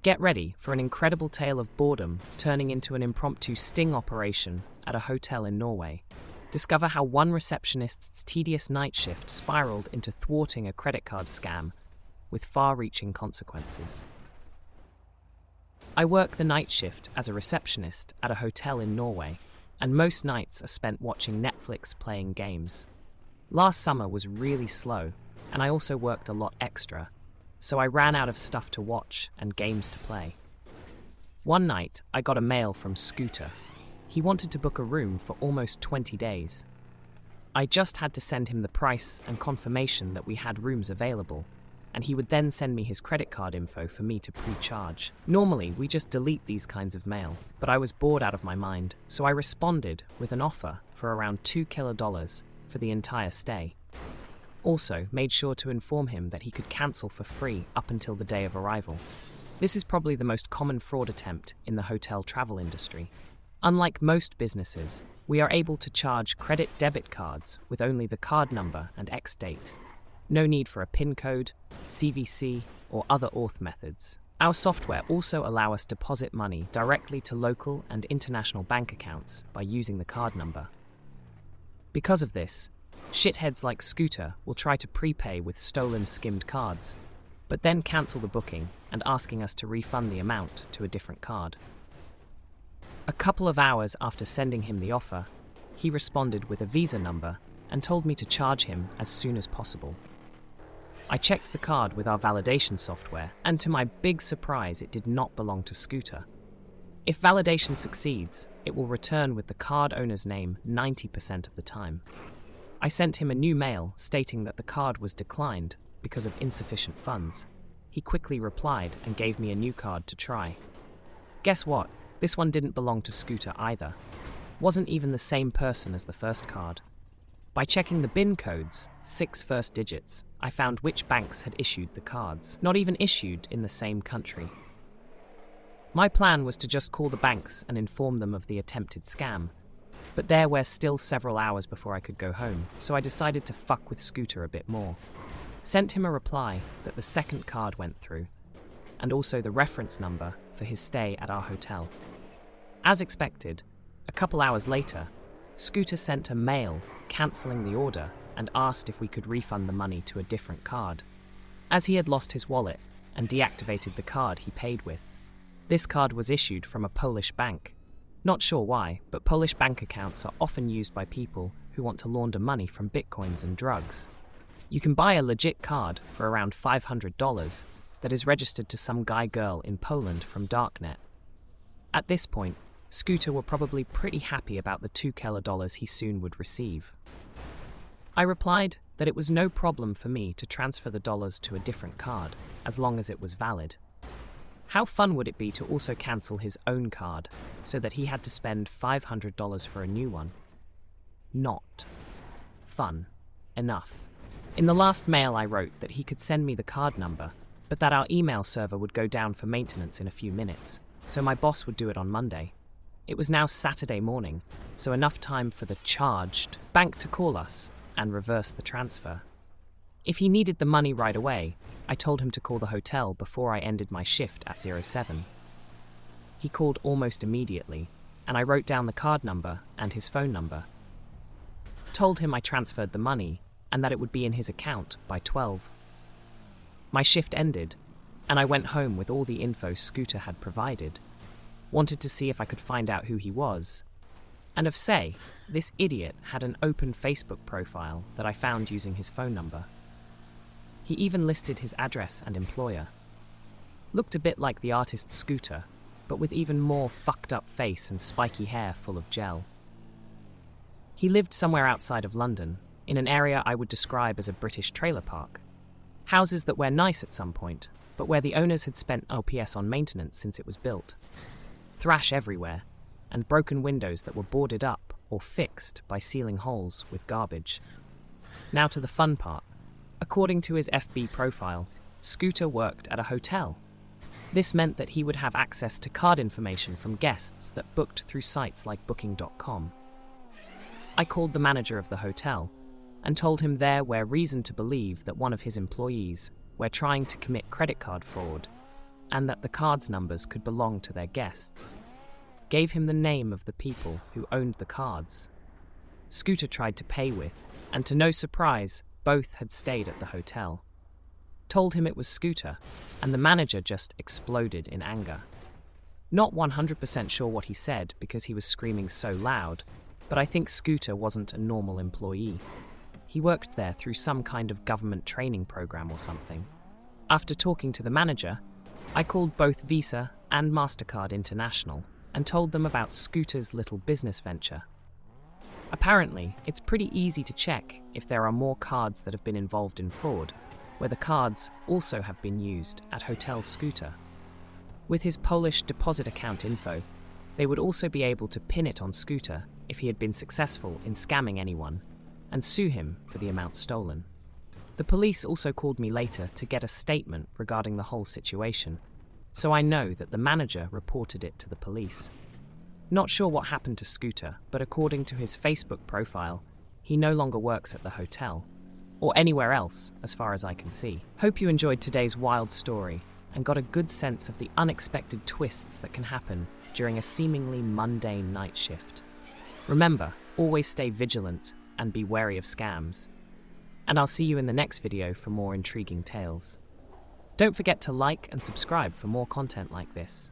Get ready for an incredible tale of boredom turning into an impromptu sting operation at a hotel in Norway. Discover how one receptionist's tedious night shift spiraled into thwarting a credit card scam with far-reaching consequences. I work the night shift as a receptionist at a hotel in Norway, and most nights are spent watching Netflix playing games. Last summer was really slow, and I also worked a lot extra, so I ran out of stuff to watch and games to play. One night, I got a mail from Scooter. He wanted to book a room for almost 20 days. I just had to send him the price and confirmation that we had rooms available, and he would then send me his credit card info for me to pre-charge. Normally, we just delete these kinds of mail, but I was bored out of my mind, so I responded with an offer for around $2 for the entire stay. Also, made sure to inform him that he could cancel for free up until the day of arrival. This is probably the most common fraud attempt in the hotel travel industry. Unlike most businesses, we are able to charge credit debit cards with only the card number and ex-date. No need for a PIN code, CVC, or other auth methods. Our software also allows us to deposit money directly to local and international bank accounts by using the card number. Because of this, shitheads like Scooter will try to prepay with stolen skimmed cards, but then cancel the booking and asking us to refund the amount to a different card. A couple of hours after sending him the offer, he responded with a Visa number and told me to charge him as soon as possible. I checked the card with our validation software, and to my big surprise, it did not belong to Scooter. If validation succeeds, it will return with the card owner's name 90% of the time. I sent him a new mail stating that the card was declined because of insufficient funds. He quickly replied and gave me a new card to try. Guess what? This one didn't belong to Scooter either. Wasn't even the same person as the first card. By checking the BIN codes, 6 first digits, I found which banks had issued the cards, not even issued in the same country. My plan was to just call the banks and inform them of the attempted scam, but there were still several hours before I could go home, so I decided to fuck with Scooter a bit more. Sent him a reply that the second card went through, and also the reference number for his stay at our hotel. As expected, a couple hours later, Scooter sent a mail cancelling the order and asked if we could refund the money to a different card, as he had lost his wallet and deactivated the card he paid with. This card was issued from a Polish bank. Not sure why, but Polish bank accounts are often used by people who want to launder money from bitcoins and drugs. You can buy a legit card for around $500 that is registered to some guy-girl in Poland from Darknet. At this point, Scooter were probably pretty happy about the $2 he soon would receive. I replied that it was no problem for me to transfer the dollars to a different card, as long as it was valid. How fun would it be to also cancel his own card, so that he had to spend $500 for a new one? Not fun enough. In the last mail I wrote that he could send me the card number, but that our email server would go down for maintenance in a few minutes, so my boss would do it on Monday. It was now Saturday morning, so enough time for the charged bank to call us and reverse the transfer. If he needed the money right away, I told him to call the hotel before I ended my shift at 07. He called almost immediately, and I wrote down the card number and his phone number. Told him I transferred the money and that it would be in his account by 12. My shift ended, and I went home with all the info Scooter had provided. Wanted to see if I could find out who he was. And this idiot had an open Facebook profile that I found using his phone number. He even listed his address and employer. Looked a bit like the artist Scooter, but with even more fucked up face and spiky hair full of gel. He lived somewhere outside of London, in an area I would describe as a British trailer park. Houses that were nice at some point, but where the owners had spent OPS on maintenance since it was built. Thrash everywhere, and broken windows that were boarded up or fixed by sealing holes with garbage. Now to the fun part. According to his FB profile, Scooter worked at a hotel. This meant that he would have access to card information from guests that booked through sites like booking.com. I called the manager of the hotel and told him there were reason to believe that one of his employees were trying to commit credit card fraud, and that the cards numbers could belong to their guests. Gave him the name of the people who owned the cards. Scooter tried to pay with, and to no surprise, both had stayed at the hotel. Told him it was Scooter, and the manager just exploded in anger. Not 100% sure what he said because he was screaming so loud, but I think Scooter wasn't a normal employee. He worked there through some kind of government training program or something. After talking to the manager, I called both Visa and MasterCard International and told them about Scooter's little business venture. Apparently, it's pretty easy to check if there are more cards that have been involved in fraud, where the cards also have been used at Hotel Scooter. With his Polish deposit account info, they would also be able to pin it on Scooter if he had been successful in scamming anyone, and sue him for the amount stolen. The police also called me later to get a statement regarding the whole situation, so I know that the manager reported it to the police. Not sure what happened to Scooter, but according to his Facebook profile, he no longer works at the hotel, or anywhere else as far as I can see. Hope you enjoyed today's wild story and got a good sense of the unexpected twists that can happen during a seemingly mundane night shift. Remember, always stay vigilant and be wary of scams. And I'll see you in the next video for more intriguing tales. Don't forget to like and subscribe for more content like this.